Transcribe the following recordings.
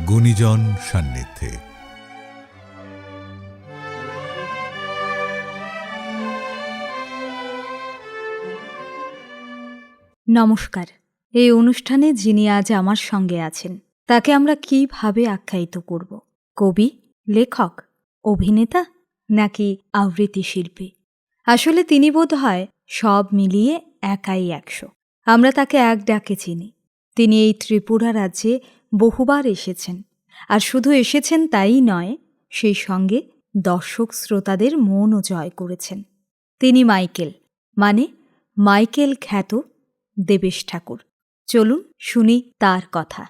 গুণীজন সান্নিধ্যে। নমস্কার। এই অনুষ্ঠানে যিনি আজ আমার সঙ্গে আছেন তাকে আমরা কিভাবে আখ্যায়িত করব? কবি, লেখক, অভিনেতা নাকি আবৃত্তি শিল্পী? আসলে তিনি বোধহয় সব মিলিয়ে একাই ১০০। আমরা তাকে এক ডাকে চিনি। তিনি এই ত্রিপুরা রাজ্যে বহুবার এসেছেন, আর শুধু এসেছেন তাই নয়, সেই সঙ্গে দর্শক শ্রোতাদের মনও জয় করেছেন। তিনি মাইকেল, মানে মাইকেল খ্যাত দেবেশ ঠাকুর। চলুন শুনি তার কথা।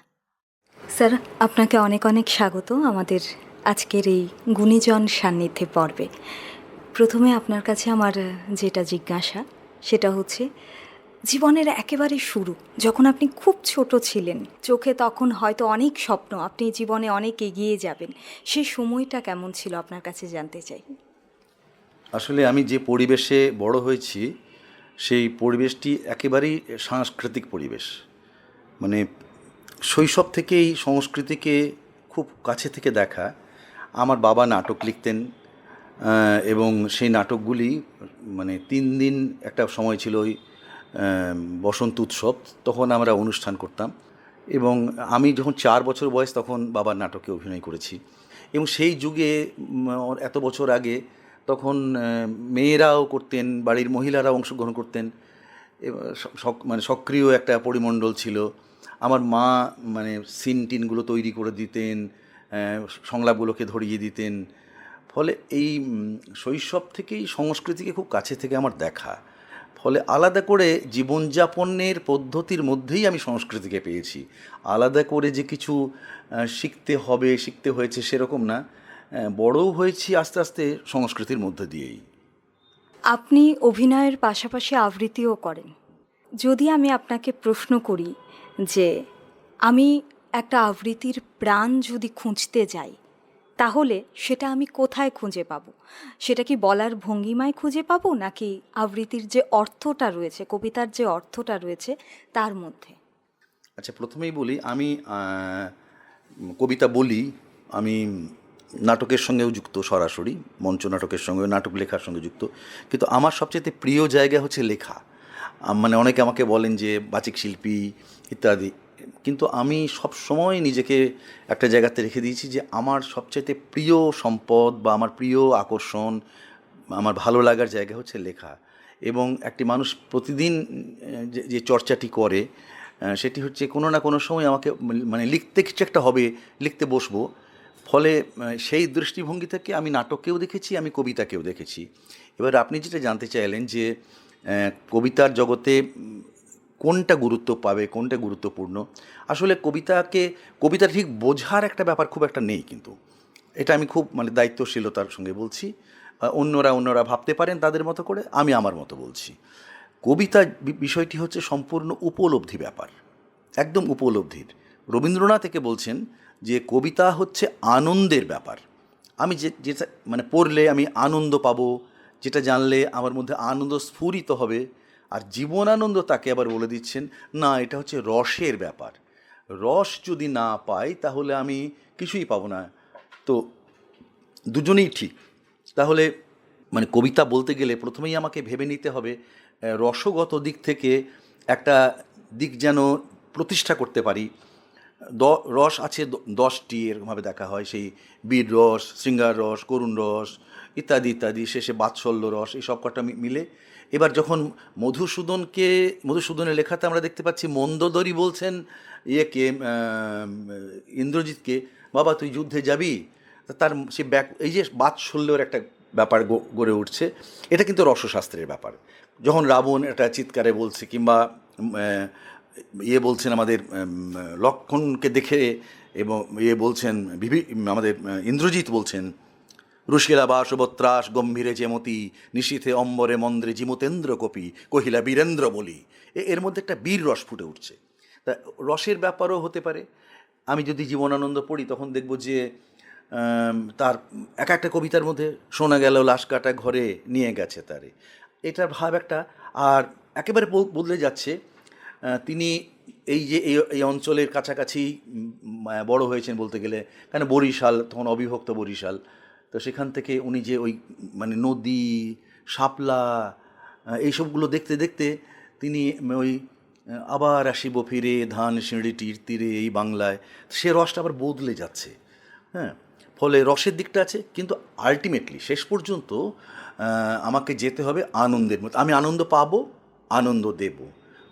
স্যার, আপনাকে অনেক অনেক স্বাগত আমাদের আজকের এই গুণীজন সান্নিধ্যে পর্বে। প্রথমে আপনার কাছে আমার যেটা জিজ্ঞাসা সেটা হচ্ছে, জীবনের একেবারে শুরু, যখন আপনি খুব ছোট ছিলেন, চোখে তখন হয়তো অনেক স্বপ্ন, আপনি জীবনে অনেক এগিয়ে যাবেন, সেই সময়টা কেমন ছিল আপনার কাছে জানতে চাই। আসলে আমি যে পরিবেশে বড় হয়েছি সেই পরিবেশটি একেবারেই সাংস্কৃতিক পরিবেশ। মানে শৈশব থেকেই সংস্কৃতিকে খুব কাছে থেকে দেখা। আমার বাবা নাটক লিখতেন এবং সেই নাটকগুলি মানে 3 দিন একটা সময় ছিল, ওই বসন্ত উৎসব, তখন আমরা অনুষ্ঠান করতাম। এবং আমি যখন 4 বছর বয়স তখন বাবার নাটকে অভিনয় করেছি। এবং সেই যুগে এত বছর আগে তখন মেয়েরাও করতেন, বাড়ির মহিলারাও অংশগ্রহণ করতেন, মানে সক্রিয় একটা পরিমণ্ডল ছিল। আমার মা মানে সিন টিনগুলো তৈরি করে দিতেন, সংলাপগুলোকে ধরিয়ে দিতেন। ফলে এই শৈশব থেকেই সংস্কৃতিকে খুব কাছে থেকে আমার দেখা। ফলে আলাদা করে জীবনযাপনের পদ্ধতির মধ্যেই আমি সংস্কৃতিকে পেয়েছি। আলাদা করে যে কিছু শিখতে হয়েছে সেরকম না। বড়ও হয়েছি আস্তে আস্তে সংস্কৃতির মধ্যে দিয়েই। আপনি অভিনয়ের পাশাপাশি আবৃত্তিও করেন। যদি আমি আপনাকে প্রশ্ন করি যে আমি একটা আবৃত্তির প্রাণ যদি খুঁজতে যাই, তাহলে সেটা আমি কোথায় খুঁজে পাবো? সেটা কি বলার ভঙ্গিমায় খুঁজে পাবো, নাকি আবৃত্তির যে অর্থটা রয়েছে, কবিতার যে অর্থটা রয়েছে তার মধ্যে? আচ্ছা, প্রথমেই বলি, আমি কবিতা বলি, আমি নাটকের সঙ্গেও যুক্ত, সরাসরি মঞ্চ নাটকের সঙ্গে, নাটক লেখার সঙ্গে যুক্ত। কিন্তু আমার সবচেয়ে প্রিয় জায়গা হচ্ছে লেখা। মানে অনেকে আমাকে বলেন যে বাচিক শিল্পী ইত্যাদি, কিন্তু আমি সব সময় নিজেকে একটা জায়গাতে রেখে দিয়েছি যে আমার সবচেয়ে প্রিয় সম্পদ বা আমার প্রিয় আকর্ষণ, আমার ভালো লাগার জায়গা হচ্ছে লেখা। এবং একটি মানুষ প্রতিদিন যে চর্চাটি করে সেটি হচ্ছে কোনো না কোনো সময় আমাকে মানে লিখতে কিছু একটা হবে, লিখতে বসবো। ফলে সেই দৃষ্টিভঙ্গি থেকে আমি নাটককেও দেখেছি, আমি কবিতাকেও দেখেছি। এবার আপনি যেটা জানতে চাইলেন যে কবিতার জগতে কোনটা গুরুত্ব পাবে, কোনটা গুরুত্বপূর্ণ, আসলে কবিতা ঠিক বোঝার একটা ব্যাপার খুব একটা নেই, কিন্তু এটা আমি খুব মানে দায়িত্বশীলতার সঙ্গে বলছি। অন্যরা ভাবতে পারেন তাদের মতো করে, আমি আমার মতো বলছি। কবিতা বিষয়টি হচ্ছে সম্পূর্ণ উপলব্ধি ব্যাপার, একদম উপলব্ধির। রবীন্দ্রনাথ থেকে বলছেন যে কবিতা হচ্ছে আনন্দের ব্যাপার। আমি যেটা মানে পড়লে আমি আনন্দ পাবো, যেটা জানলে আমার মধ্যে আনন্দ স্ফুরিত হবে। আর জীবনানন্দ তাকে আবার বলে দিচ্ছেন, না, এটা হচ্ছে রসের ব্যাপার। রস যদি না পাই তাহলে আমি কিছুই পাবো না। তো দুজনেই ঠিক। তাহলে মানে কবিতা বলতে গেলে প্রথমেই আমাকে ভেবে নিতে হবে রসগত দিক থেকে একটা দিক যেন প্রতিষ্ঠা করতে পারি। রস আছে 10টি, এরকমভাবে দেখা হয়, সেই বীর রস, শৃঙ্গার রস, করুণ রস ইত্যাদি ইত্যাদি, শেষে বাৎসল্য রস, এই সব কটা মিলে। এবার যখন মধুসূদনের লেখাতে আমরা দেখতে পাচ্ছি মন্দোদরি বলছেন ইয়েকে, ইন্দ্রজিৎকে, বাবা তুই যুদ্ধে যাবি, তার সে এই যে বাৎসল্যের একটা ব্যাপার গড়ে উঠছে, এটা কিন্তু রসশাস্ত্রের ব্যাপার। যখন রাবণ একটা চিৎকারে বলছে, কিংবা বলছেন আমাদের লক্ষণকে দেখে, এবং বলছেন আমাদের ইন্দ্রজিৎ বলছেন, রুশিলা বা সুভত্রাস গম্ভীরে যেমতি, নিশীথে অম্বরে মন্দ্রে জিমতেন্দ্র কপি, কহিলা বীরেন্দ্র বলি। এর মধ্যে একটা বীর রস ফুটে উঠছে। তা রসের ব্যাপারও হতে পারে। আমি যদি জীবনানন্দ পড়ি তখন দেখব যে তার এক একটা কবিতার মধ্যে শোনা গেল লাশ কাটা ঘরে নিয়ে গেছে তারে, এটার ভাব একটা। আর একেবারে বদলে যাচ্ছে, তিনি এই যে এই অঞ্চলের কাছাকাছি বড় হয়েছেন বলতে গেলে, কেন বরিশাল, তখন অবিভক্ত বরিশাল, তো সেখান থেকে উনি যে ওই মানে নদী, শাপলা, এইসবগুলো দেখতে দেখতে তিনি ওই আবার আসিব ফিরে ধান সিঁড়িটির তীরে এই বাংলায়, সে রসটা আবার বদলে যাচ্ছে। হ্যাঁ, ফলে রসের দিকটা আছে, কিন্তু আলটিমেটলি শেষ পর্যন্ত আমাকে যেতে হবে আনন্দের মধ্যে। আমি আনন্দ পাবো, আনন্দ দেব,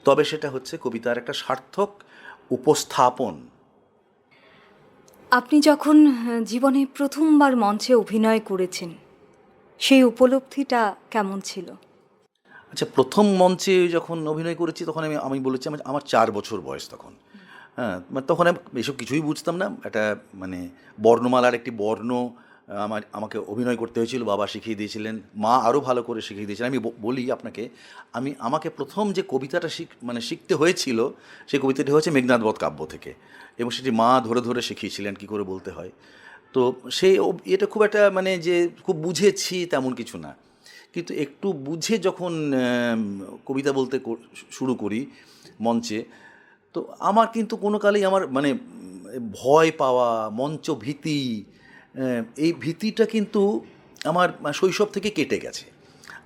তবে সেটা হচ্ছে কবিতার একটা সার্থক উপস্থাপন। আপনি যখন জীবনে প্রথমবার মঞ্চে অভিনয় করেছেন, সেই উপলব্ধিটা কেমন ছিল? আচ্ছা, প্রথম মঞ্চে যখন অভিনয় করেছি তখন আমি বলেছি আমার 4 বছর বয়স তখন। হ্যাঁ, মানে তখন আমি এসব কিছুই বুঝতাম না। একটা মানে বর্ণমালার একটি বর্ণ আমাকে অভিনয় করতে হয়েছিল, বাবা শিখিয়ে দিয়েছিলেন, মা আরও ভালো করে শিখিয়ে দিয়েছিলেন। আমি বলি আপনাকে, আমাকে প্রথম যে কবিতাটা শিখতে হয়েছিল, সেই কবিতাটি হয়েছে মেঘনাদ বধ কাব্য থেকে, এবং সেটি মা ধরে ধরে শিখিয়েছিলেন কী করে বলতে হয়। তো এটা খুব একটা মানে যে খুব বুঝেছি তেমন কিছু না, কিন্তু একটু বুঝে যখন কবিতা বলতে শুরু করি মঞ্চে, তো আমার কিন্তু কোনো কালেই আমার মানে ভয় পাওয়া, মঞ্চ ভীতি, এই ভীতিটা কিন্তু আমার শৈশব থেকে কেটে গেছে।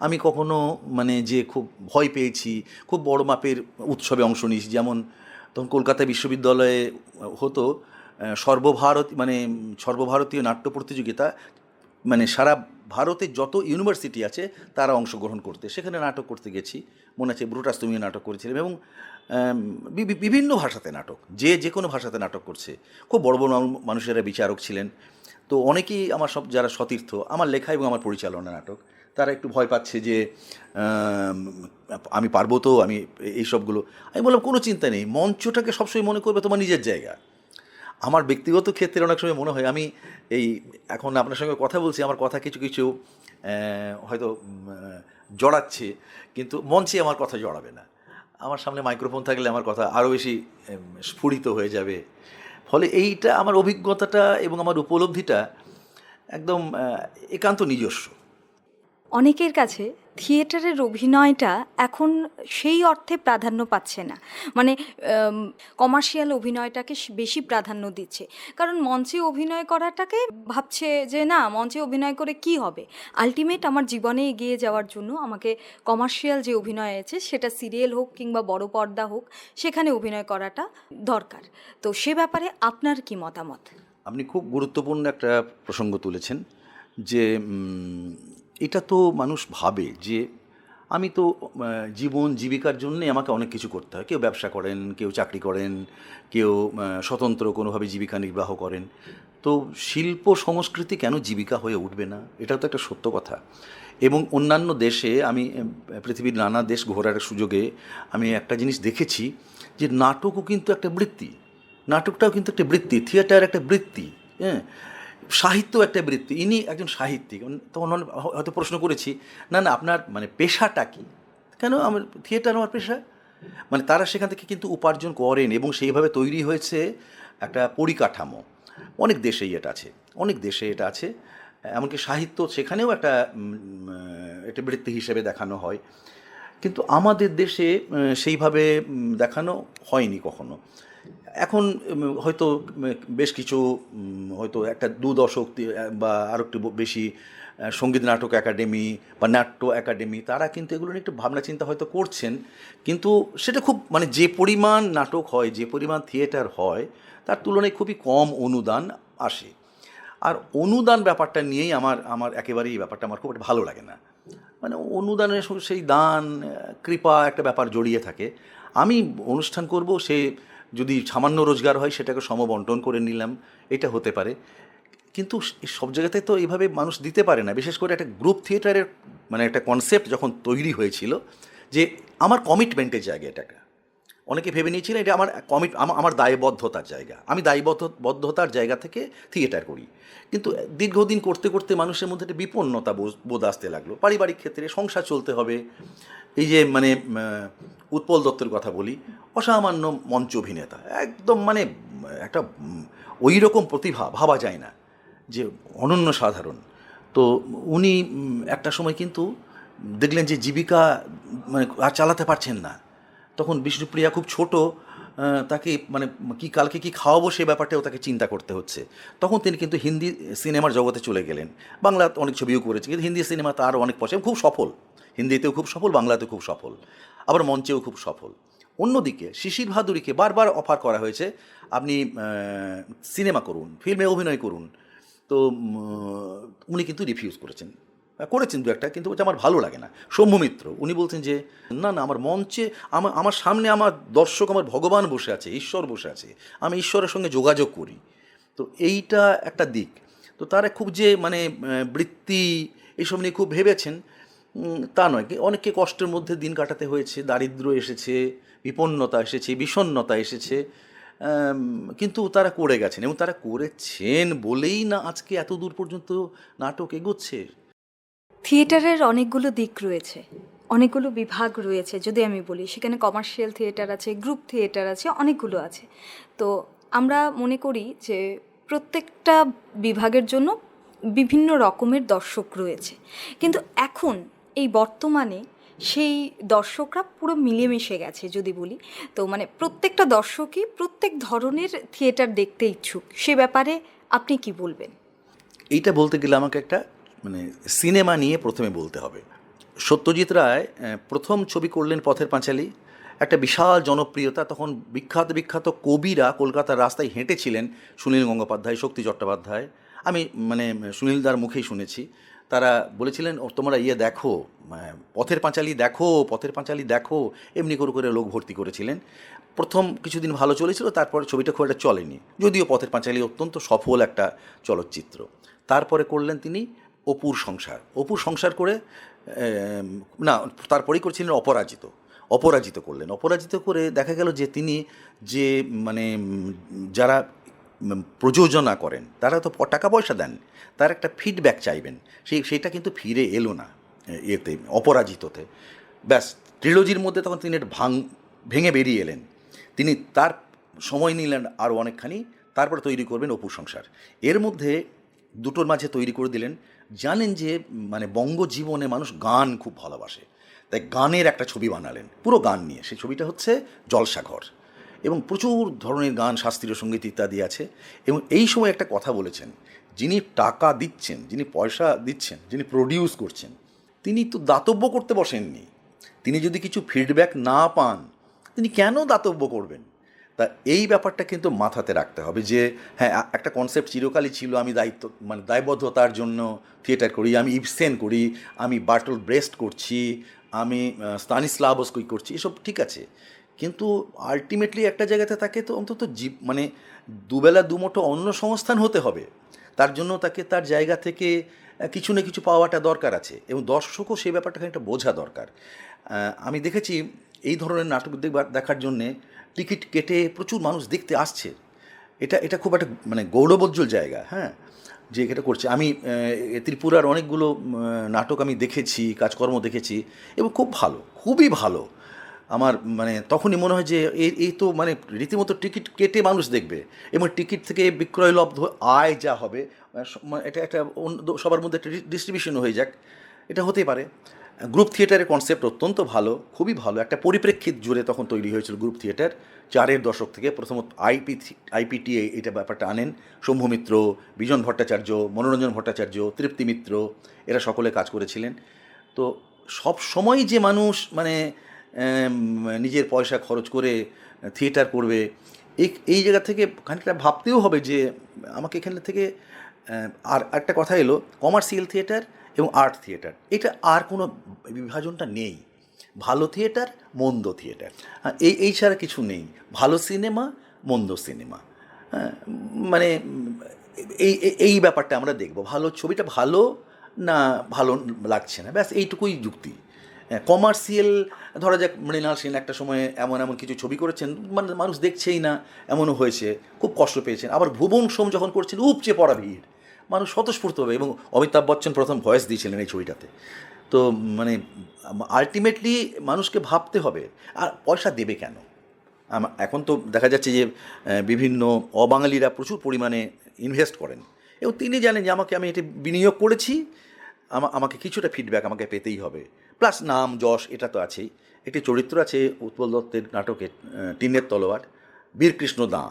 আমি কখনো মানে যে খুব ভয় পেয়েছি, খুব বড় মাপের উৎসবে অংশ নিয়েছি, যেমন তখন কলকাতা বিশ্ববিদ্যালয়ে হতো সর্বভারতীয় নাট্য প্রতিযোগিতা, মানে সারা ভারতে যত ইউনিভার্সিটি আছে তারা অংশগ্রহণ করতে, সেখানে নাটক করতে গেছি। মনে আছে ব্রুটাস তুমিও নাটক করেছিলাম, এবং বিভিন্ন ভাষাতে নাটক, যে কোনো ভাষাতে নাটক করছে। খুব বড় বড় মানুষেরা বিচারক ছিলেন। তো অনেকেই আমার যারা সতীর্থ আমার লেখা এবং আমার পরিচালনা নাটক, তারা একটু ভয় পাচ্ছে যে আমি পারবো তো, আমি এইসবগুলো। আমি বললাম কোনো চিন্তা নেই, মঞ্চটাকে সবসময় মনে করবে তোমার নিজের জায়গা। আমার ব্যক্তিগত ক্ষেত্রে অনেক সময় মনে হয় আমি এখন আপনার সঙ্গে কথা বলছি, আমার কথা কিছু কিছু হয়তো জড়াচ্ছে, কিন্তু মঞ্চে আমার কথা জড়াবে না। আমার সামনে মাইক্রোফোন থাকলে আমার কথা আরও বেশি স্ফুরিত হয়ে যাবে। ফলে এইটা আমার অভিজ্ঞতাটা এবং আমার উপলব্ধিটা একদম একান্ত নিজস্ব। অনেকের কাছে থিয়েটারের অভিনয়টা এখন সেই অর্থে প্রাধান্য পাচ্ছে না, মানে কমার্শিয়াল অভিনয়টাকে বেশি প্রাধান্য দিচ্ছে। কারণ মঞ্চে অভিনয় করাটাকে ভাবছে যে না, মঞ্চে অভিনয় করে কি হবে, আলটিমেট আমার জীবনে এগিয়ে যাওয়ার জন্য আমাকে কমার্শিয়াল যে অভিনয় আছে, সেটা সিরিয়াল হোক কিংবা বড় পর্দা হোক, সেখানে অভিনয় করাটা দরকার। তো সে ব্যাপারে আপনার কি মতামত? আপনি খুব গুরুত্বপূর্ণ একটা প্রসঙ্গ তুলেছেন, যে এটা তো মানুষ ভাবে যে আমি তো জীবন জীবিকার জন্যে আমাকে অনেক কিছু করতে হয়। কেউ ব্যবসা করেন, কেউ চাকরি করেন, কেউ স্বতন্ত্র কোনোভাবে জীবিকা নির্বাহ করেন। তো শিল্প সংস্কৃতি কেন জীবিকা হয়ে উঠবে না? এটাও তো একটা সত্য কথা। এবং অন্যান্য দেশে, আমি পৃথিবীর নানা দেশ ঘোরার সুযোগে আমি একটা জিনিস দেখেছি, যে নাটকও কিন্তু একটা বৃত্তি, নাটকটাও কিন্তু একটা বৃত্তি, থিয়েটার একটা বৃত্তি, হ্যাঁ, সাহিত্য একটা বৃত্তি। ইনি একজন সাহিত্যিক। তখন হয়তো প্রশ্ন করেছি, না আপনার মানে পেশাটা কি? কেন আমার থিয়েটার আমার পেশা? মানে তারা সেখান থেকে কিন্তু উপার্জন করেন, এবং সেইভাবে তৈরি হয়েছে একটা পরিকাঠামো। অনেক দেশেই এটা আছে, অনেক দেশে এটা আছে। এমনকি সাহিত্য সেখানেও একটা বৃত্তি হিসেবে দেখানো হয়, কিন্তু আমাদের দেশে সেইভাবে দেখানো হয়নি কখনো। এখন হয়তো বেশ কিছু, হয়তো একটা 2 দশক বা আরও একটু বেশি সঙ্গীত নাটক একাডেমি বা নাট্য একাডেমি, তারা কিন্তু এগুলো নিয়ে একটু ভাবনা চিন্তা হয়তো করছেন, কিন্তু সেটা খুব মানে যে পরিমাণ নাটক হয়, যে পরিমাণ থিয়েটার হয়, তার তুলনায় খুবই কম অনুদান আসে। আর অনুদান ব্যাপারটা নিয়েই আমার একেবারেই ব্যাপারটা আমার খুব একটা ভালো লাগে না। মানে অনুদানের সেই দান কৃপা একটা ব্যাপার জড়িয়ে থাকে। আমি অনুষ্ঠান করব, সে যদি সামান্য রোজগার হয় সেটাকে সমবন্টন করে নিলাম, এটা হতে পারে। কিন্তু সব জায়গাতে তো এইভাবে মানুষ দিতে পারে না। বিশেষ করে একটা গ্রুপ থিয়েটারের মানে একটা কনসেপ্ট যখন তৈরি হয়েছিল, যে আমার কমিটমেন্টের জায়গা, এটাকে অনেকে ভেবে নিয়েছিলেন এটা আমার দায়বদ্ধতার জায়গা, আমি দায়বদ্ধতার জায়গা থেকে থিয়েটার করি। কিন্তু দীর্ঘদিন করতে করতে মানুষের মধ্যে একটা বিপন্নতা বোধ আসতে লাগলো। পারিবারিক ক্ষেত্রে সংসার চলতে হবে। এই যে মানে উৎপল দত্তের কথা বলি, অসামান্য মঞ্চ অভিনেতা, একদম মানে একটা ওই রকম প্রতিভা ভাবা যায় না, যে অনন্য সাধারণ। তো উনি একটা সময় কিন্তু দেখলেন যে জীবিকা মানে আর চালাতে পারছেন না। তখন বিষ্ণুপ্রিয়া খুব ছোট তাকে মানে কি কালকে কি খাওয়াবো সে ব্যাপারটাও তাকে চিন্তা করতে হচ্ছে। তখন তিনি কিন্তু হিন্দি সিনেমার জগতে চলে গেলেন। বাংলা অনেক ছবিও করেছে, কিন্তু হিন্দি সিনেমা তার অনেক পছন্দ, খুব সফল, হিন্দিতেও খুব সফল, বাংলাতেও খুব সফল, আবার মঞ্চেও খুব সফল। অন্যদিকে শিশির ভাদুরীকে বারবার অফার করা হয়েছে, আপনি সিনেমা করুন, ফিল্মে অভিনয় করুন। তো উনি কিন্তু রিফিউজ করেছেন দু একটা, কিন্তু ওটা আমার ভালো লাগে না। সৌম্য মিত্র উনি বলছেন যে না না, আমার মঞ্চে আমার সামনে আমার দর্শক, আমার ভগবান বসে আছে, ঈশ্বর বসে আছে, আমি ঈশ্বরের সঙ্গে যোগাযোগ করি। তো এইটা একটা দিক। তো তারা খুব যে মানে বৃত্তি এইসব নিয়ে খুব ভেবেছেন তা নয়, অনেককে কষ্টের মধ্যে দিন কাটাতে হয়েছে, দারিদ্র্য এসেছে, বিপন্নতা এসেছে, বিষণ্ণতা এসেছে, কিন্তু তারা করে গেছেন, এবং তারা করেছেন বলেই না আজকে এত দূর পর্যন্ত নাটক এগোচ্ছে। থিয়েটারের অনেকগুলো দিক রয়েছে, অনেকগুলো বিভাগ রয়েছে। যদি আমি বলি, সেখানে কমার্শিয়াল থিয়েটার আছে, গ্রুপ থিয়েটার আছে, অনেকগুলো আছে। তো আমরা মনে করি যে প্রত্যেকটা বিভাগের জন্য বিভিন্ন রকমের দর্শক রয়েছে, কিন্তু এখন এই বর্তমানে সেই দর্শকরা পুরো মিলেমিশে গেছে যদি বলি। তো মানে প্রত্যেকটা দর্শকই প্রত্যেক ধরনের থিয়েটার দেখতে ইচ্ছুক। সে ব্যাপারে আপনি কি বলবেন? এইটা বলতে গেলে আমাকে একটা মানে সিনেমা নিয়ে প্রথমে বলতে হবে। সত্যজিৎ রায় প্রথম ছবি করলেন পথের পাঁচালী, একটা বিশাল জনপ্রিয়তা। তখন বিখ্যাত বিখ্যাত কবিরা কলকাতার রাস্তায় হেঁটেছিলেন, সুনীল গঙ্গোপাধ্যায়, শক্তি চট্টোপাধ্যায়। আমি মানে সুনীলদার মুখেই শুনেছি, তারা বলেছিলেন তোমরা দেখো, পথের পাঁচালী দেখো, পথের পাঁচালী দেখো, এমনি করে করে লোক ভর্তি করেছিলেন। প্রথম কিছুদিন ভালো চলেছিল, তারপরে ছবিটা খুব একটা চলেনি, যদিও পথের পাঁচালী অত্যন্ত সফল একটা চলচ্চিত্র। তারপরে করলেন তিনি অপুর সংসার করে না, তারপরেই করেছিলেন অপরাজিত করলেন। অপরাজিত করে দেখা গেল যে তিনি যে মানে যারা প্রযোজনা করেন তারা তো টাকা পয়সা দেন, তার একটা ফিডব্যাক চাইবেন, সেটা কিন্তু ফিরে এলো না এতে, অপরাজিততে। ব্যাস, ট্রিলজির মধ্যে তখন তিনি ভেঙে বেরিয়ে এলেন। তিনি তার সময় নিলেন আরও অনেকখানি, তারপরে তৈরি করবেন অপুর সংসার। এর মধ্যে দুটোর মাঝে তৈরি করে দিলেন, জানেন যে মানে বঙ্গজীবনে মানুষ গান খুব ভালোবাসে, তাই গানের একটা ছবি বানালেন পুরো গান নিয়ে। সেই ছবিটা হচ্ছে জলসাঘর, এবং প্রচুর ধরনের গান, শাস্ত্রীয় সঙ্গীত ইত্যাদি আছে। এবং এই সময় একটা কথা বলেছেন, যিনি টাকা দিচ্ছেন, যিনি পয়সা দিচ্ছেন, যিনি প্রডিউস করছেন, তিনি তো দাতব্য করতে বসেননি। তিনি যদি কিছু ফিডব্যাক না পান, তিনি কেন দাতব্য করবেন? তা এই ব্যাপারটা কিন্তু মাথাতে রাখতে হবে যে হ্যাঁ, একটা কনসেপ্ট চিরকালই ছিল, আমি দায়বদ্ধতার জন্য থিয়েটার করি, আমি ইবসেন করি, আমি বার্টল ব্রেস্ট করছি, আমি স্তানিস্লাভস্কি করছি, এসব ঠিক আছে, কিন্তু আলটিমেটলি একটা জায়গাতে তাকে তো অন্তত মানে দুবেলা দুমুঠো অন্ন সংস্থান হতে হবে। তার জন্য তাকে তার জায়গা থেকে কিছু না কিছু পাওয়াটা দরকার আছে, এবং দর্শকও সেই ব্যাপারটা খানিকটা বোঝা দরকার। আমি দেখেছি এই ধরনের নাটক দেখার জন্যে টিকিট কেটে প্রচুর মানুষ দেখতে আসছে। এটা খুব একটা মানে গৌরবোজ্জ্বল জায়গা, হ্যাঁ, যে এটা করছে। আমি ত্রিপুরার অনেকগুলো নাটক আমি দেখেছি, কাজকর্ম দেখেছি, এবং খুব ভালো, খুবই ভালো। আমার মানে তখনই মনে হয় যে এই তো মানে রীতিমতো টিকিট কেটে মানুষ দেখবে, এবং টিকিট থেকে বিক্রয়লব্ধ আয় যা হবে, এটা একটা সবার মধ্যে একটা ডিস্ট্রিবিউশন হয়ে যাক, এটা হতেই পারে। গ্রুপ থিয়েটারের কনসেপ্ট অত্যন্ত ভালো, খুবই ভালো একটা পরিপ্রেক্ষিত জুড়ে তখন তৈরি হয়েছিল গ্রুপ থিয়েটার। 4-এর দশক থেকে প্রথমত আইপিটি এটা ব্যাপারটা আনেন। শম্ভু মিত্র, বিজন ভট্টাচার্য, মনোরঞ্জন ভট্টাচার্য, তৃপ্তি মিত্র, এরা সকলে কাজ করেছিলেন। তো সব সময় যে মানুষ মানে নিজের পয়সা খরচ করে থিয়েটার করবে, এই জায়গা থেকে খানিকটা ভাবতেও হবে যে আমাকে এখান থেকে। আর একটা কথা এলো, কমার্শিয়াল থিয়েটার এবং আর্ট থিয়েটার, এটা আর কোনো বিভাজনটা নেই। ভালো থিয়েটার, মন্দ থিয়েটার, এই ছাড়া কিছু নেই। ভালো সিনেমা, মন্দ সিনেমা, হ্যাঁ, মানে এই ব্যাপারটা আমরা দেখব, ভালো ছবিটা ভালো না ভালো লাগছে না, ব্যাস এইটুকুই যুক্তি। কমার্শিয়াল, ধরা যাক মৃণাল সেন একটা সময়ে এমন কিছু ছবি করেছেন, মানে মানুষ দেখছেই না, এমনও হয়েছে, খুব কষ্ট পেয়েছেন। আবার ভুবন সোম যখন করছেন, উপচে পড়া ভিড়, মানুষ স্বতঃস্ফূর্ত হবে, এবং অমিতাভ বচ্চন প্রথম ভয়েস দিয়েছিলেন এই ছবিটাতে। তো মানে আলটিমেটলি মানুষকে ভাবতে হবে, আর পয়সা দেবে কেন? এখন তো দেখা যাচ্ছে যে বিভিন্ন অবাঙালিরা প্রচুর পরিমাণে ইনভেস্ট করেন, এবং তিনি জানেন যে আমি এটি বিনিয়োগ করেছি, আমাকে কিছুটা ফিডব্যাক আমাকে পেতেই হবে, প্লাস নাম যশ এটা তো আছেই। একটি চরিত্র আছে উৎপল দত্তের নাটকে টিনের তলোয়ার, বীরকৃষ্ণ দাঁ,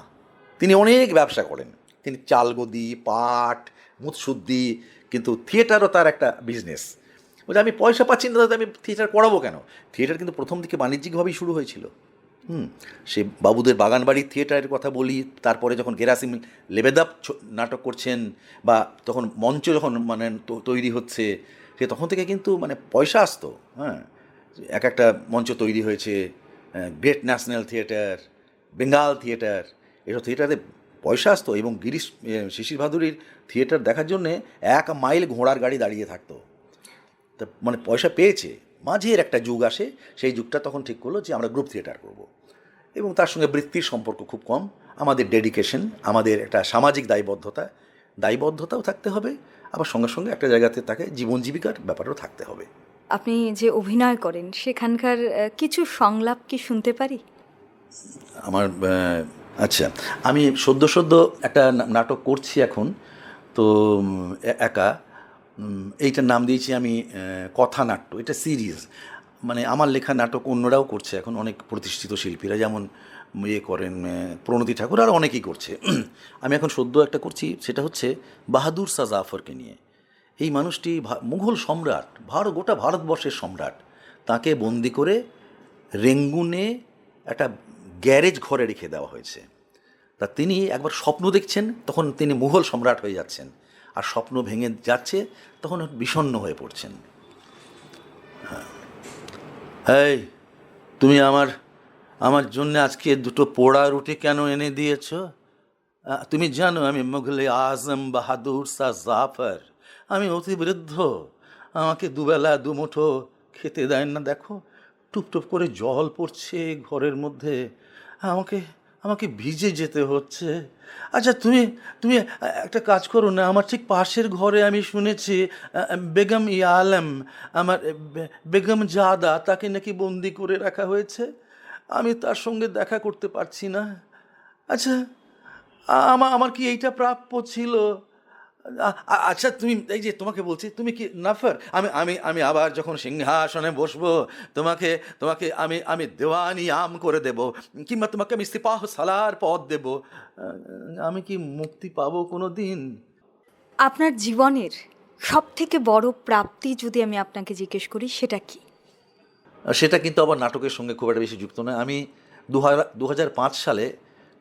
তিনি অনেক ব্যবসা করেন, তিনি চালগদি, পাট, মুৎসুদ্দি, কিন্তু থিয়েটারও তার একটা বিজনেস। বলছে আমি পয়সা পাচ্ছি না, তাতে আমি থিয়েটার করাবো কেন? থিয়েটার কিন্তু প্রথম দিকে বাণিজ্যিকভাবেই শুরু হয়েছিল। সে বাবুদের বাগানবাড়ির থিয়েটারের কথা বলি, তারপরে যখন গেরাসিম লেবেদাব নাটক করছেন, বা তখন মঞ্চ যখন মানে তৈরি হচ্ছে, সে তখন থেকে কিন্তু মানে পয়সা আসতো। হ্যাঁ, এক একটা মঞ্চ তৈরি হয়েছে, great national theatre, Bengal theatre, এসব থিয়েটারে পয়সা আসতো। এবং শিশির ভাদুরীর থিয়েটার দেখার জন্যে 1 মাইল ঘোড়ার গাড়ি দাঁড়িয়ে থাকতো। তা মানে পয়সা পেয়েছে। মাঝের একটা যুগ আসে, সেই যুগটা তখন ঠিক করলো যে আমরা গ্রুপ থিয়েটার করব, এবং তার সঙ্গে বৃত্তির সম্পর্ক খুব কম। আমাদের ডেডিকেশন, আমাদের একটা সামাজিক দায়বদ্ধতাও থাকতে হবে, আবার সঙ্গে সঙ্গে একটা জায়গাতে তাকে জীবন জীবিকার ব্যাপারেও থাকতে হবে। আপনি যে অভিনয় করেন সেখানকার কিছু সংলাপ কি শুনতে পারি? আমার আচ্ছা, আমি সদ্য একটা নাটক করছি এখন, তো একা, এইটার নাম দিয়েছি আমি কথানাট্য। এটা সিরিজ, মানে আমার লেখা নাটক অন্যরাও করছে এখন, অনেক প্রতিষ্ঠিত শিল্পীরা, যেমন ইয়ে করেন প্রণতি ঠাকুর, আর অনেকেই করছে। আমি এখন সদ্য একটা করছি, সেটা হচ্ছে বাহাদুর শাহ জাফরকে নিয়ে। এই মানুষটি মুঘল সম্রাট, গোটা ভারতবর্ষের সম্রাট, তাকে বন্দি করে রেঙ্গুনে একটা গ্যারেজ ঘরে রেখে দেওয়া হয়েছে। তা তিনি একবার স্বপ্ন দেখছেন, তখন তিনি মুঘল সম্রাট হয়ে যাচ্ছেন, আর স্বপ্ন ভেঙে যাচ্ছে, তখন বিষণ্ণ হয়ে পড়ছেন। এই, তুমি আমার জন্য আজকে 2টো পোড়া রুটি কেন এনে দিয়েছ? তুমি জানো আমি মুঘল আজম বাহাদুর শাহ জাফর, আমি অতি বৃদ্ধ, আমাকে দুবেলা দুমুঠো খেতে দেয় না। দেখো, টুপ টুপ করে জল পড়ছে ঘরের মধ্যে, আমাকে ভিজে যেতে হচ্ছে। আচ্ছা, তুমি একটা কাজ করো না, আমার ঠিক পাশের ঘরে আমি শুনেছি বেগম আলম, আমার বেগম জাদা, তাকে নাকি বন্দি করে রাখা হয়েছে, আমি তার সঙ্গে দেখা করতে পারছি না। আচ্ছা, আমার কি এইটা প্রাপ্য ছিল? আচ্ছা, তুমি, এই যে তোমাকে বলছি, তুমি কি নাফার, আমি আবার যখন সিংহাসনে বসবো, তোমাকে আমি দেওয়ানি আম করে দেব, কিংবা তোমাকে আমি সিপাহ সালার পদ দেব, আমি কি মুক্তি পাবো কোনো দিন? আপনার জীবনের সবথেকে বড় প্রাপ্তি যদি আমি আপনাকে জিজ্ঞেস করি, সেটা কি? সেটা কিন্তু আবার নাটকের সঙ্গে খুব একটা বেশি যুক্ত নয়। আমি 2005 সালে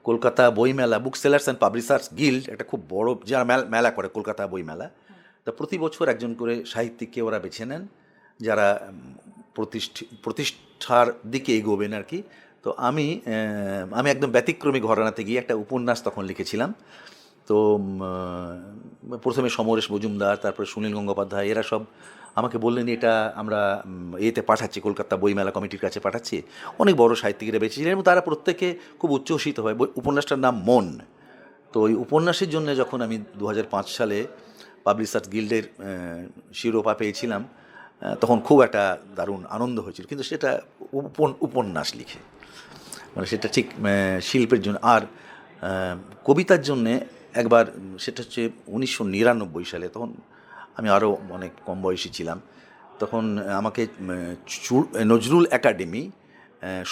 কলকাতা বইমেলা, book sellers and publishers guild, একটা খুব বড় যারা মেলা করে, কলকাতা বইমেলা, তা প্রতি বছর একজন করে সাহিত্যিককে ওরা বেছে নেন, যারা প্রতিষ্ঠার দিকে এগোবেন আর কি। তো আমি একদম ব্যতিক্রমী ঘরানাতে গিয়ে একটা উপন্যাস তখন লিখেছিলাম। তো প্রথমে সমরেশ মজুমদার, তারপরে সুনীল গঙ্গোপাধ্যায়, এরা সব আমাকে বললেন এটা আমরা এতে পাঠাচ্ছি, কলকাতা বইমেলা কমিটির কাছে পাঠাচ্ছি। অনেক বড় সাহিত্যিকরা বেঁচেছিলেন এবং তারা প্রত্যেকে খুব উচ্ছ্বসিত হয়। উপন্যাসটার নাম মন। তো ওই উপন্যাসের জন্য যখন আমি 2005 সালে পাবলিশার্স গিল্ডের শিরোপা পেয়েছিলাম, তখন খুব একটা দারুণ আনন্দ হয়েছিল। কিন্তু সেটা উপন্যাস লিখে, মানে সেটা ঠিক শিল্পের জন্য। আর কবিতার জন্যে একবার, সেটা হচ্ছে 1999 সালে, তখন আমি আরও অনেক কম বয়সী ছিলাম। তখন আমাকে নজরুল একাডেমি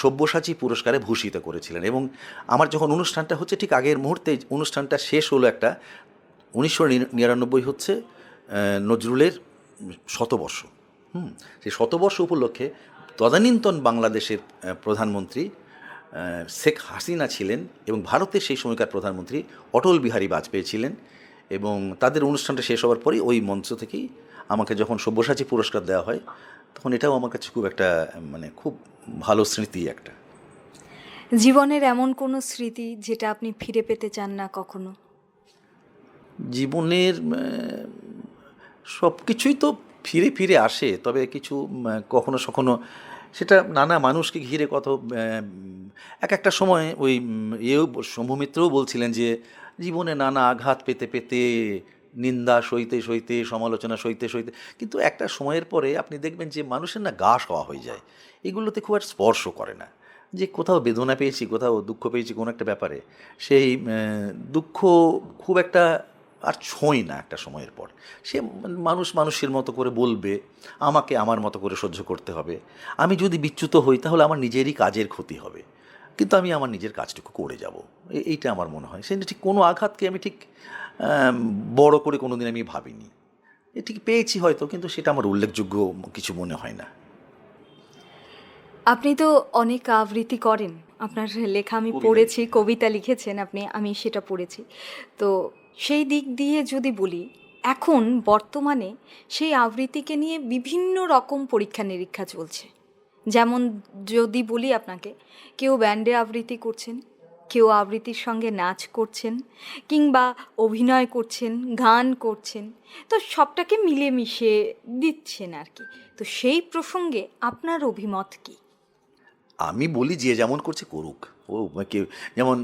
সব্যসাচী পুরস্কারে ভূষিত করেছিলেন, এবং আমার যখন অনুষ্ঠানটা হচ্ছে ঠিক আগের মুহূর্তে অনুষ্ঠানটা শেষ হলো একটা, 1999 হচ্ছে নজরুলের শতবর্ষ। সেই শতবর্ষ উপলক্ষে তদানীন্তন বাংলাদেশের প্রধানমন্ত্রী শেখ হাসিনা ছিলেন, এবং ভারতের সেই সময়কার প্রধানমন্ত্রী অটল বিহারী বাজপেয়ী ছিলেন, এবং তাদের অনুষ্ঠানটা শেষ হওয়ার পরেই ওই মঞ্চ থেকেই আমাকে যখন সব্যসাচী পুরস্কার দেওয়া হয়, তখন এটাও আমার কাছে খুব একটা মানে খুব ভালো স্মৃতি একটা। জীবনের এমন কোনো স্মৃতি যেটা আপনি ফিরে পেতে চান না কখনো? জীবনের সব কিছুই তো ফিরে ফিরে আসে, তবে কিছু কখনো কখনো সেটা নানা মানুষকে ঘিরে কত এক একটা সময় ওই শম্ভু বলছিলেন যে জীবনে নানা আঘাত পেতে পেতে, নিন্দা সইতে সইতে, সমালোচনা সইতে সইতে, কিন্তু একটা সময়ের পরে আপনি দেখবেন যে মানুষের না গা সওয়া হয়ে যায়, এগুলোতে খুব আর স্পর্শ করে না। যে কোথাও বেদনা পেয়েছি, কোথাও দুঃখ পেয়েছি কোনো একটা ব্যাপারে, সেই দুঃখ খুব একটা আর ছোঁয় না একটা সময়ের পর। সে মানুষের মতো করে বলবে, আমাকে আমার মতো করে সহ্য করতে হবে। আমি যদি বিচ্যুত হই তাহলে আমার নিজেরই কাজের ক্ষতি হবে। কিন্তু আমি আমার নিজের কাজটুকু করে যাব, এইটা আমার মনে হয়। সেটা ঠিক কোনো আঘাতকে আমি ঠিক বড় করে কোনো দিন আমি ভাবিনি। ঠিক পেয়েছি হয়তো, কিন্তু সেটা আমার উল্লেখযোগ্য কিছু মনে হয় না। আপনি তো অনেক আবৃত্তি করেন, আপনার লেখা আমি কবিতা পড়েছি, কবিতা লিখেছেন আপনি, আমি সেটা পড়েছি। তো সেই দিক দিয়ে যদি বলি, এখন বর্তমানে সেই আবৃত্তিকে নিয়ে বিভিন্ন রকম পরীক্ষা নিরীক্ষা চলছে। যেমন যদি বলি আপনাকে, কেউ ব্যান্ডে আবৃত্তি করছেন, কেউ আবৃত্তির সঙ্গে নাচ করছেন, কিংবা অভিনয় করছেন, গান করছেন, তো সবটাকে মিলেমিশে দিচ্ছেন আর কি। তো সেই প্রসঙ্গে আপনার অভিমত কী? আমি বলি যে যেমন করছে করুক। ও কেউ যেমন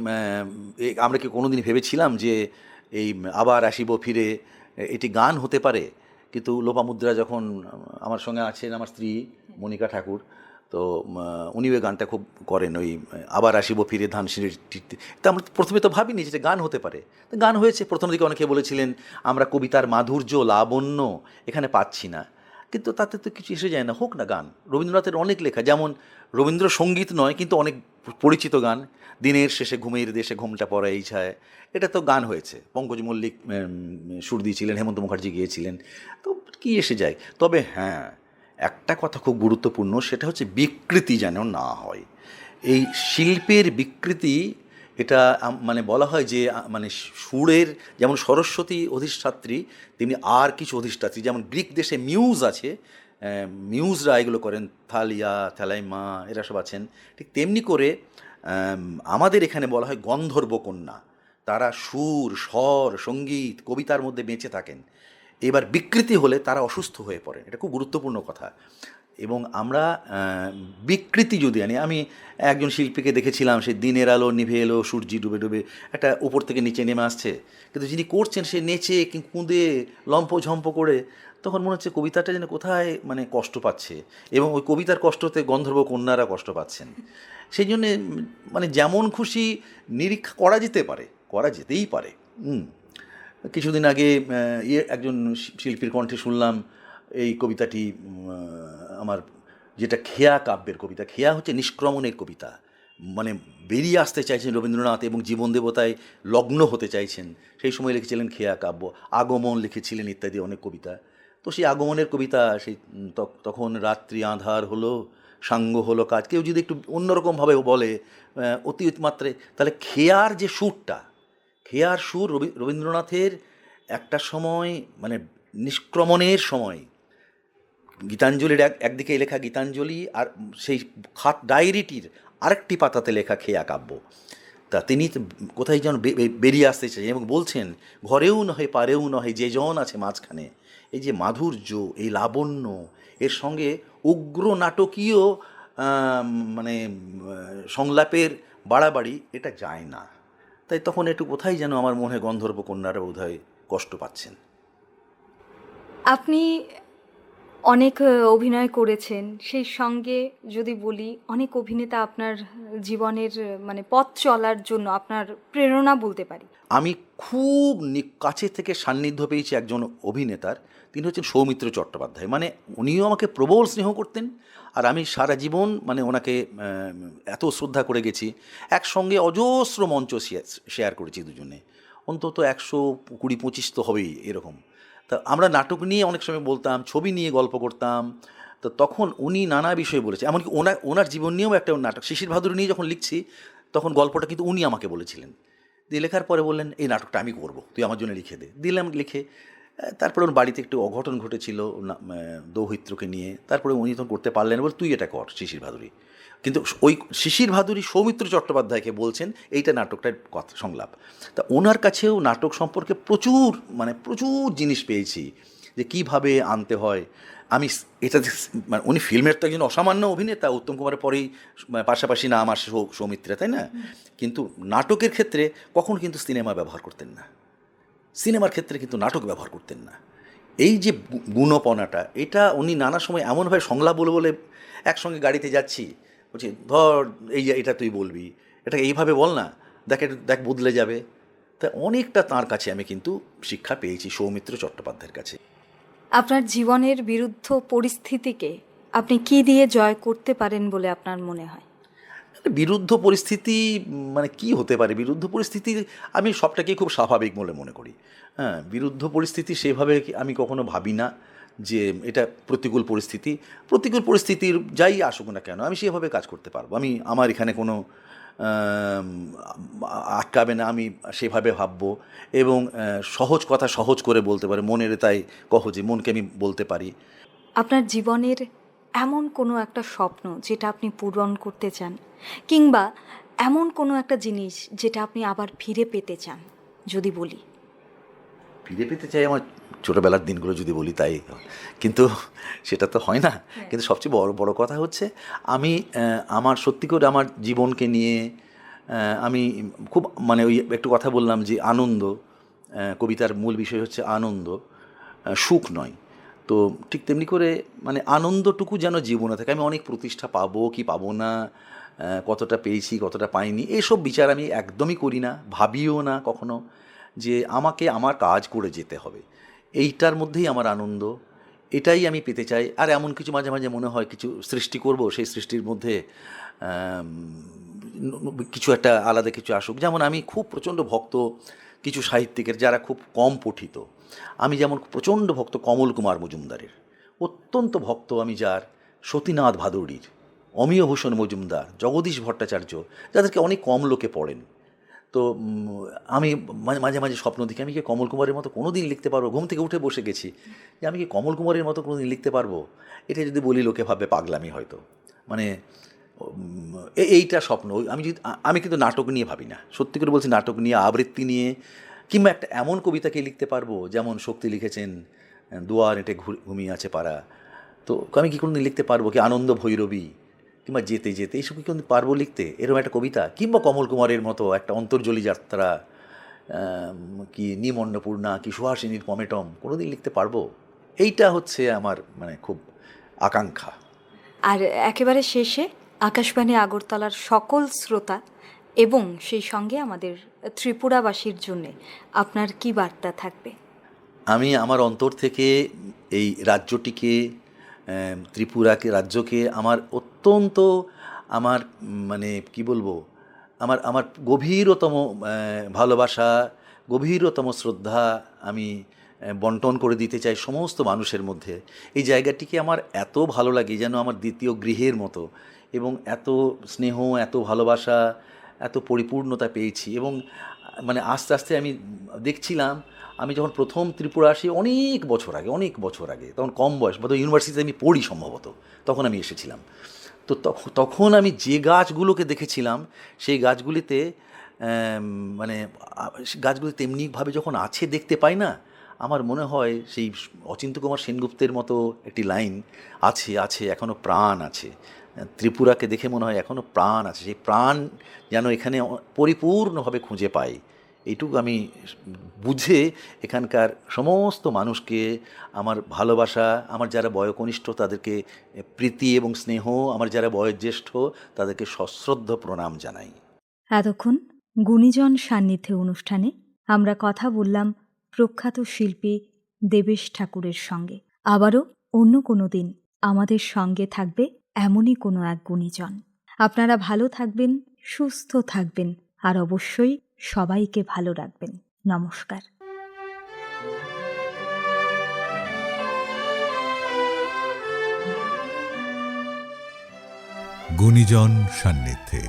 আমরা কি কোনো দিন ভেবেছিলাম যে এই আবার আসিব ফিরে এটি গান হতে পারে? কিন্তু লোপামুদ্রা যখন আমার সঙ্গে আছেন আমার স্ত্রী মনিকা ঠাকুর, তো উনি ওই গানটা খুব করেন, ওই আবার আসিব ফিরে ধান সিঁড়ির টিকতে। তা আমরা প্রথমে তো ভাবিনি যে গান হতে পারে। তো গান হয়েছে। প্রথম দিকে অনেকে বলেছিলেন আমরা কবিতার মাধুর্য লাবণ্য এখানে পাচ্ছি না, কিন্তু তাতে তো কিছু এসে যায় না, হোক না গান। রবীন্দ্রনাথের অনেক লেখা, যেমন রবীন্দ্রসঙ্গীত নয় কিন্তু অনেক পরিচিত গান, দিনের শেষে ঘুমের দেশে ঘুমটা পড়া এই ছায়, এটা তো গান হয়েছে। পঙ্কজ মল্লিক সুর দিয়েছিলেন, হেমন্ত মুখার্জি গিয়েছিলেন, তো কি এসে যায়। তবে হ্যাঁ, একটা কথা খুব গুরুত্বপূর্ণ, সেটা হচ্ছে বিকৃতি যেন না হয়। এই শিল্পের বিকৃতি, এটা মানে বলা হয় যে মানে সুরের যেমন সরস্বতী অধিষ্ঠাত্রী, তেমনি আর কিছু অধিষ্ঠাত্রী, যেমন গ্রিক দেশে মিউজ আছে, মিউজরা এগুলো করেন, থালিয়া থ্যালাইমা এরা সব আছেন। ঠিক তেমনি করে আমাদের এখানে বলা হয় গন্ধর্ব কন্যা, তারা সুর স্বর সঙ্গীত কবিতার মধ্যে বেঁচে থাকেন। এবার বিকৃতি হলে তারা অসুস্থ হয়ে পড়েন, এটা খুব গুরুত্বপূর্ণ কথা। এবং আমরা বিকৃতি যদি আনি, আমি একজন শিল্পীকে দেখেছিলাম, সে দিনের আলো নিভে এলো সূর্যি ডুবে ডুবে একটা উপর থেকে নিচে নেমে আসছে, কিন্তু যিনি করছেন সে নেচে কুঁদে লম্পঝম্প করে, তখন মনে হচ্ছে কবিতাটা যেন কোথায় মানে কষ্ট পাচ্ছে, এবং ওই কবিতার কষ্টতে গন্ধর্ব কন্যারা কষ্ট পাচ্ছেন। সেই জন্যে মানে যেমন খুশি নিরীক্ষা করা যেতে পারে, করা যেতেই পারে। কিছুদিন আগে একজন শিল্পীর কণ্ঠে শুনলাম এই কবিতাটি, আমার যেটা খেয়া কাব্যের কবিতা। খেয়া হচ্ছে নিষ্ক্রমণের কবিতা, মানে বেরিয়ে আসতে চাইছেন রবীন্দ্রনাথ এবং জীবন দেবতায় লগ্ন হতে চাইছেন, সেই সময় লিখেছিলেন খেয়া কাব্য। আগমন লিখেছিলেন ইত্যাদি অনেক কবিতা। তো সেই আগমনের কবিতা, সেই তখন রাত্রি আঁধার হলো সাঙ্গ হলো কাজ, কেউ যদি একটু অন্যরকমভাবে বলে অতি মাত্রে, তাহলে খেয়ার যে সুরটা, খেয়ার সুর রবীন্দ্রনাথের একটা সময় মানে নিষ্ক্রমণের সময়, গীতাঞ্জলির একদিকে লেখা গীতাঞ্জলি, আর সেই খাত ডায়েরিটির আরেকটি পাতাতে লেখা খেয়া কাব্য। তা তিনি কোথায় যেন বেরিয়ে আসতে চাই এবং বলছেন, ঘরেও নহে পারেও নহে যে জন আছে মাঝখানে। এই যে মাধুর্য, এই লাবণ্য, এর সঙ্গে উগ্র নাটকীয় মানে সংলাপের বাড়াবাড়ি, এটা যায় না। তাই তখন একটু কোথায় যেন আমার মনে হয় গন্ধর্ব কন্যারা বোধহয় কষ্ট পাচ্ছেন। আপনি অনেক অভিনয় করেছেন, সেই সঙ্গে যদি বলি অনেক অভিনেতা আপনার জীবনের মানে পথ চলার জন্য আপনার প্রেরণা বলতে পারি। আমি খুব কাছে থেকে সান্নিধ্য পেয়েছি একজন অভিনেতার, তিনি হচ্ছেন সৌমিত্র চট্টোপাধ্যায়। মানে উনিও আমাকে প্রবল স্নেহ করতেন, আর আমি সারা জীবন মানে ওনাকে এত শ্রদ্ধা করে গেছি। একসঙ্গে অজস্র মঞ্চ শেয়ার করেছি দুজনে, অন্তত 120-25 তো হবেই এরকম। তা আমরা নাটক নিয়ে অনেক সময় বলতাম, ছবি নিয়ে গল্প করতাম। তো তখন উনি নানা বিষয়ে বলেছে, এমনকি ওনার জীবন নিয়েও একটা নাটক শিশির ভাদুরী নিয়ে যখন লিখছি, তখন গল্পটা কিন্তু উনি আমাকে বলেছিলেন। দিয়ে লেখার পরে বললেন, এই নাটকটা আমি করব, তুই আমার জন্য লিখে দে। দিলাম লিখে। তারপরে ওর বাড়িতে একটু অঘটন ঘটেছিল দৌহিত্রকে নিয়ে, তারপরে উনি তখন করতে পারলেন, বলে তুই এটা কর শিশির ভাদুরী। কিন্তু ওই শিশির ভাদুরী সৌমিত্র চট্টোপাধ্যায়কে বলছেন এইটা নাটকটার কথা সংলাপ। তা ওনার কাছেও নাটক সম্পর্কে প্রচুর জিনিস পেয়েছি, যে কীভাবে আনতে হয়। আমি এটা মানে উনি ফিল্মের তো একজন অসামান্য অভিনেতা, উত্তম কুমারের পরেই পাশাপাশি নাম আসে সৌমিত্রা, তাই না? কিন্তু নাটকের ক্ষেত্রে কখনো কিন্তু সিনেমা ব্যবহার করতেন না, সিনেমার ক্ষেত্রে কিন্তু নাটক ব্যবহার করতেন না। এই যে গুণপনাটা, এটা উনি নানা সময় এমনভাবে সংলাপ বলে বলে, একসঙ্গে গাড়িতে যাচ্ছি, বলছি ধর এই যে এটা তুই বলবি, এটা এইভাবে বল না, দেখ বদলে যাবে। তা অনেকটা তাঁর কাছে আমি কিন্তু শিক্ষা পেয়েছি, সৌমিত্র চট্টোপাধ্যায়ের কাছে। আপনার জীবনের বিরুদ্ধ পরিস্থিতিকে আপনি কি দিয়ে জয় করতে পারেন বলে আপনার মনে হয়? বিরুদ্ধ পরিস্থিতি মানে কি হতে পারে? বিরুদ্ধ পরিস্থিতি আমি সবটাকেই খুব স্বাভাবিক বলে মনে করি। হ্যাঁ, বিরুদ্ধ পরিস্থিতি সেভাবে আমি কখনো ভাবি না যে এটা প্রতিকূল পরিস্থিতি। প্রতিকূল পরিস্থিতির যাই আসুক না কেন আমি সেভাবে কাজ করতে পারবো। আমার এখানে কোনো আম আটকাবে না, আমি সেভাবে ভাববো এবং সহজ কথা সহজ করে বলতে পারি। মনের তাই কহ যে মনকে আমি বলতে পারি। আপনার জীবনের এমন কোনো একটা স্বপ্ন যেটা আপনি পূরণ করতে চান, কিংবা এমন কোনো একটা জিনিস যেটা আপনি আবার ফিরে পেতে চান, যদি বলি? ফিরে পেতে চাই আমার ছোটোবেলার দিনগুলো যদি বলি তাই, কিন্তু সেটা তো হয় না। কিন্তু সবচেয়ে বড় বড় কথা হচ্ছে আমি আমার সত্যি করে আমার জীবনকে নিয়ে আমি খুব মানে ওই একটু কথা বললাম যে আনন্দ, কবিতার মূল বিষয় হচ্ছে আনন্দ, সুখ নয়। তো ঠিক তেমনি করে মানে আনন্দটুকু যেন জীবনে থাকে। আমি অনেক প্রতিষ্ঠা পাবো কি পাবো না, কতটা পেয়েছি কতটা পাইনি, এসব বিচার আমি একদমই করি না, ভাবিও না কখনো। যে আমাকে আমার কাজ করে যেতে হবে, এইটার মধ্যেই আমার আনন্দ, এটাই আমি পেতে চাই। আর এমন কিছু মাঝে মাঝে মনে হয় কিছু সৃষ্টি করব, সেই সৃষ্টির মধ্যে কিছু একটা আলাদা কিছু আসুক। যেমন আমি খুব প্রচণ্ড ভক্ত কিছু সাহিত্যিকের যারা খুব কম পঠিত। আমি যেমন প্রচণ্ড ভক্ত কমল কুমার মজুমদারের, অত্যন্ত ভক্ত আমি যার সতীনাথ ভাদুড়ির, অমিয় ভূষণ মজুমদার, জগদীশ ভট্টাচার্য, যাদেরকে অনেক কম লোকে পড়েন। তো আমি মাঝে মাঝে স্বপ্ন দেখি আমি কি কমল কুমারের মতো কোনো দিন লিখতে পারবো। ঘুম থেকে উঠে বসে গেছি যে আমি কি কমল কুমারের মতো কোনো দিন লিখতে পারবো। এটা যদি বলি লোকে ভাববে পাগলামি হয়তো। মানে এইটা স্বপ্ন। আমি কিন্তু নাটক নিয়ে ভাবি না, সত্যি করে বলছি। নাটক নিয়ে, আবৃত্তি নিয়ে, কিংবা একটা এমন কবিতাকে লিখতে পারবো যেমন শক্তি লিখেছেন দুয়ার এঁটে ঘুমিয়ে আছে পাড়া। তো আমি কি কোনোদিন লিখতে পারবো কি আনন্দ ভৈরবী কিংবা যেতে যেতে, এইসব কি কোনোদিন পারবো লিখতে এরকম একটা কবিতা? কিংবা কমল কুমারের মতো একটা অন্তর্জলি যাত্রা, কি নিম অন্নপূর্ণা, কি সুহাসিনীর পমেটম কোনোদিন লিখতে পারবো? এইটা হচ্ছে আমার মানে খুব আকাঙ্ক্ষা। আর একেবারে শেষে আকাশবাণী আগরতলার সকল শ্রোতা এবং সেই সঙ্গে আমাদের ত্রিপুরাবাসীর জন্যে আপনার কি বার্তা থাকবে? আমি আমার অন্তর থেকে এই রাজ্যটিকে, ত্রিপুরাকে, রাজ্যকে আমার অত্যন্ত, আমার মানে কি বলবো, আমার আমার গভীরতম ভালোবাসা, গভীরতম শ্রদ্ধা আমি বন্টন করে দিতে চাই সমস্ত মানুষের মধ্যে। এই জায়গাটিকে আমার এত ভালো লাগে যেন আমার দ্বিতীয় গৃহের মতো, এবং এত স্নেহ, এত ভালোবাসা, এত পরিপূর্ণতা পেয়েছি। এবং মানে আস্তে আস্তে আমি দেখছিলাম, আমি যখন প্রথম ত্রিপুরা আসি অনেক বছর আগে, তখন কম বয়স, বোধহয় ইউনিভার্সিটিতে আমি পড়ি সম্ভবত, তখন আমি এসেছিলাম। তো তখন আমি যে গাছগুলোকে দেখেছিলাম সেই গাছগুলিতে মানে গাছগুলি তেমনিভাবে যখন আছে দেখতে পাই না, আমার মনে হয় সেই অচিন্ত্য কুমার সেনগুপ্তের মতো একটি লাইন আছে এখনও প্রাণ আছে। ত্রিপুরাকে দেখে মনে হয় এখনও প্রাণ আছে, সেই প্রাণ যেন এখানে পরিপূর্ণভাবে খুঁজে পাই। এইটুকু আমি বুঝে এখানকার সমস্ত মানুষকে আমার ভালোবাসা, আমার যারা বয়োকনিষ্ঠ তাদেরকে প্রীতি এবং স্নেহ, আমার যারা বয়োজ্যেষ্ঠ তাদেরকে সশ্রদ্ধ প্রণাম জানাই। এতক্ষণ গুণীজন সান্নিধ্যে অনুষ্ঠানে আমরা কথা বললাম প্রখ্যাত শিল্পী দেবেশ ঠাকুরের সঙ্গে। আবারও অন্য কোনো দিন আমাদের সঙ্গে থাকবে এমনই কোনো এক গুণীজন। আপনারা ভালো থাকবেন, সুস্থ থাকবেন, আর অবশ্যই সবাইকে ভালো রাখবেন। নমস্কার। গুণীজন সান্নিধ্যে।